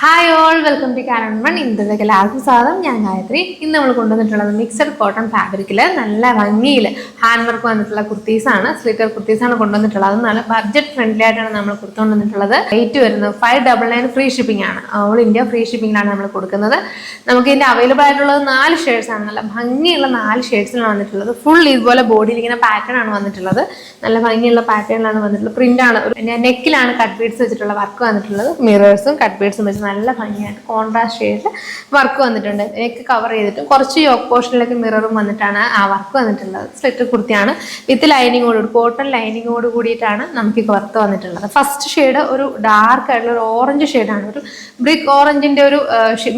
Hi all, welcome to Canon ഇന്നത്തെ എല്ലാവർക്കും സ്വാഗതം. ഞാൻ ഗായത്രി. ഇന്ന് നമ്മൾ കൊണ്ടുവന്നിട്ടുള്ളത് മിക്സഡ് കോട്ടൺ ഫാബ്രിക്കിൽ നല്ല ഭംഗിയിൽ ഹാൻഡ് വർക്ക് വന്നിട്ടുള്ള കുർത്തീസാണ്. സ്ലിറ്റർ കുർത്തീസാണ് കൊണ്ടുവന്നിട്ടുള്ളത്. അത് നല്ല ബഡ്ജറ്റ് ഫ്രണ്ട്ലി ആയിട്ടാണ് നമ്മൾ കൊണ്ടുവന്നിട്ടുള്ളത്. റേറ്റ് വരുന്നത് 599 ഫ്രീ ഷിപ്പിംഗ് ആണ്. ഓൾ ഇന്ത്യ ഫ്രീ ഷിപ്പിംഗിലാണ് നമ്മൾ കൊടുക്കുന്നത്. നമുക്ക് ഇതിൻ്റെ അവൈലബിൾ ആയിട്ടുള്ളത് 4 ഷെയ്ഡ്സ് ആണ്. നല്ല ഭംഗിയുള്ള 4 ഷെയ്ഡ്സിലാണ് വന്നിട്ടുള്ളത്. ഫുൾ ഇതുപോലെ ബോഡിയിൽ ഇങ്ങനെ പാറ്റേൺ ആണ് വന്നിട്ടുള്ളത്. നല്ല ഭംഗിയുള്ള പാറ്റേണിലാണ് വന്നിട്ടുള്ളത്. പ്രിന്റ് ആണ്. നെക്കിലാണ് കട്ട് ബീഡ്സ് വെച്ചിട്ടുള്ള വർക്ക് വന്നിട്ടുള്ളത്. മിറേഴ്സും കട്ട് ബീഡ്സും വെച്ച് നല്ല ഭംഗിയായിട്ട് കോൺട്രാസ്റ്റ് ഷെയ്ഡിൽ വർക്ക് വന്നിട്ടുണ്ട്. നെക്ക് കവർ ചെയ്തിട്ട് കുറച്ച് യോക്ക് പോർഷനിലേക്ക് മിററും വന്നിട്ടാണ് ആ വർക്ക് വന്നിട്ടുള്ളത്. സ്ലിറ്റർ കുർത്തിയാണ് വിത്ത് ലൈനിങ്ങോട് കോട്ടൺ ലൈനിങ്ങോട് കൂടിയിട്ടാണ് നമുക്ക് ഈ വർക്ക് വന്നിട്ടുള്ളത്. ഫസ്റ്റ് ഷെയ്ഡ് ഒരു ഡാർക്ക് ആയിട്ടുള്ള ഒരു ഓറഞ്ച് ഷെയ്ഡാണ്. ഒരു ബ്രിക്ക് ഓറഞ്ചിന്റെ ഒരു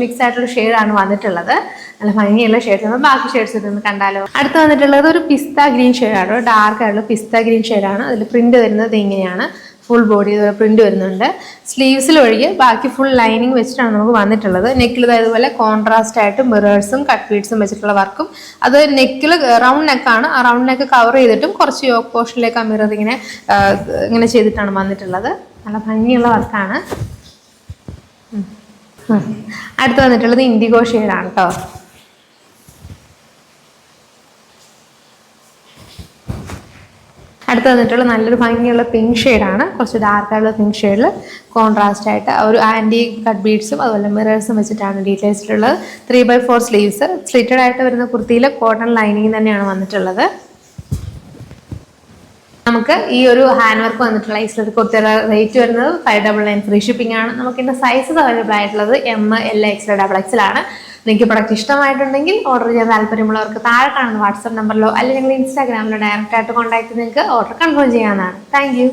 മിക്സ് ആയിട്ടുള്ള ഷെയ്ഡാണ് വന്നിട്ടുള്ളത്. നല്ല ഭംഗിയുള്ള ഷെയ്ഡ്സ്. ബാക്കി ഷെയ്ഡ്സ് ഇതൊന്ന് കണ്ടാലോ. അടുത്ത് വന്നിട്ടുള്ളത് ഒരു പിസ്ത ഗ്രീൻ ഷെയ്ഡാണ്. ഒരു ഡാർക്ക് ആയിട്ടുള്ള പിസ്ത ഗ്രീൻ ഷെയ്ഡാണ്. അതിൽ പ്രിന്റ് വരുന്നത് ഇങ്ങനെയാണ്. ഫുൾ ബോഡി പ്രിന്റ് വരുന്നുണ്ട്. സ്ലീവ്സിൽ ഒഴികെ ബാക്കി ഫുൾ ലൈനിങ് വെച്ചിട്ടാണ് നമുക്ക് വന്നിട്ടുള്ളത്. നെക്കിൽ ഇതുപോലെ കോൺട്രാസ്റ്റ് ആയിട്ട് മിറേഴ്സും കട്ട് ബീഡ്സും വെച്ചിട്ടുള്ള വർക്കും. അത് നെക്കിൽ റൗണ്ട് നെക്കാണ്. ആ റൗണ്ട് നെക്ക് കവർ ചെയ്തിട്ടും കുറച്ച് യോക്ക് പോർഷനിലേക്ക് ആ മിറർ ഇങ്ങനെ ചെയ്തിട്ടാണ് വന്നിട്ടുള്ളത്. നല്ല ഭംഗിയുള്ള വർക്കാണ്. അടുത്ത് വന്നിട്ടുള്ളത് ഇൻഡിഗോ ഷെയ്ഡാണ് കേട്ടോ. അടുത്ത് വന്നിട്ടുള്ള നല്ലൊരു ഭംഗിയുള്ള പിങ്ക് ഷെയ്ഡാണ്. കുറച്ച് ഡാർക്ക് ആയിട്ടുള്ള പിങ്ക് ഷെയ്ഡിൽ കോൺട്രാസ്റ്റ് ആയിട്ട് ഒരു ആൻറ്റി കട്ട് ബീഡ്സും അതുപോലെ മിറേഴ്സും വെച്ചിട്ടാണ് ഡീറ്റെയിൽസ് ഉള്ളത്. 3/4 സ്ലീവ്സ്. സ്ലിറ്റഡ് ആയിട്ട് വരുന്ന കുർത്തിയിൽ കോട്ടൺ ലൈനിങ് തന്നെയാണ് വന്നിട്ടുള്ളത്. നമുക്ക് ഈ ഒരു ഹാൻഡ് വർക്ക് വന്നിട്ടുള്ള ഈ സ്ലിറ്റർ കുർത്തിയുടെ റേറ്റ് വരുന്നത് 599 ഫ്രീ ഷിപ്പിംഗ് ആണ്. നമുക്ക് ഇതിൻ്റെ സൈസസ് അവൈലബിൾ ആയിട്ടുള്ളത് M, L, XL, XXL ആണ്. നിങ്ങൾക്ക് പ്രൊഡക്റ്റ് ഇഷ്ടമായിട്ടുണ്ടെങ്കിൽ ഓർഡർ ചെയ്യാൻ താല്പര്യമുള്ളവർക്ക് താഴെ കാണുന്ന വാട്സ്ആപ്പ് നമ്പറിലോ അല്ലെങ്കിൽ ഇൻസ്റ്റാഗ്രാമിലോ ഡയറക്റ്റ് ആയിട്ട് കോൺടാക്ട് ചെയ്ത് നിങ്ങൾക്ക് ഓർഡർ കൺഫേം ചെയ്യാവുന്നതാണ്. Thank you.